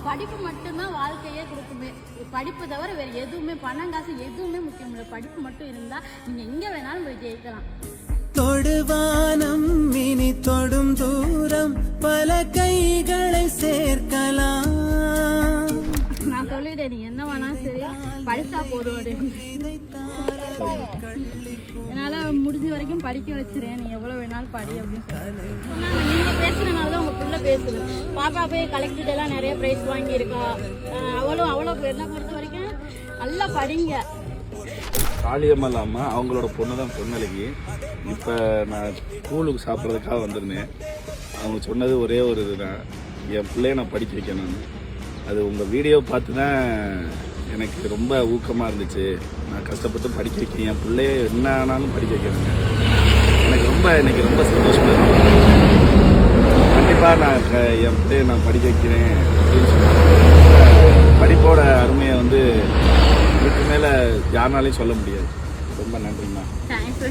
படிப்பு மட்டும்தான் வாழ்க்கையே கொடுக்குமே. படிப்பு தவிர வேறு எதுவுமே பணம் காசு எதுவுமே முக்கியம் இல்லை. படிப்பு மட்டும் இருந்தால் நீங்கள் எங்கே வேணாலும் போய் ஜெயிக்கலாம். தொடுவானம் இனி தொடும் தூரம் பல கைகளை சேர்க்கலாம். நான் சொல்லிட்டேன், நீ என்ன வேணாலும் சரி படித்தா போதும். என்னால் முடிஞ்ச வரைக்கும் படிக்க வச்சிருக்கேன், நீ எவ்வளோ வேணாலும் படி அப்படின்னு சொன்னாங்க. நீங்கள் பேசுறதுனால தான் உங்கள் பிள்ளை பேசுது. பாப்பா போய் கலெக்டர்லாம் நிறைய ப்ரைஸ் வாங்கியிருக்கா. அவ்வளோ என்ன பொறுத்த வரைக்கும் நல்லா படிங்க. காளியம்மல் அம்மா அவங்களோட பொண்ணு தான் பொண்ணழகி. இப்போ நான் ஸ்கூலுக்கு சாப்பிட்றதுக்காக வந்திருந்தேன். அவங்க சொன்னது ஒரே ஒரு இதுதான், என் பிள்ளைய நான் படிக்க வைக்கணும். அது உங்கள் வீடியோ பார்த்து தான் எனக்கு ரொம்ப ஊக்கமாக இருந்துச்சு. நான் கஷ்டப்பட்டு படிக்க வைக்கிறேன், என் பிள்ளைய என்ன ஆனாலும் படிக்க வைக்கணுங்க. எனக்கு இன்னைக்கு ரொம்ப சந்தோஷமாக இருக்கு. கண்டிப்பாக நான் என் பிள்ளைய நான் படிக்க வைக்கிறேன் அப்படின்னு சொன்னேன். படிப்போட அருமையை இதுக்கு மேலே யாருனாலையும் சொல்ல முடியாது. ரொம்ப நன்றிம்மா. தேங்க்ஸ்.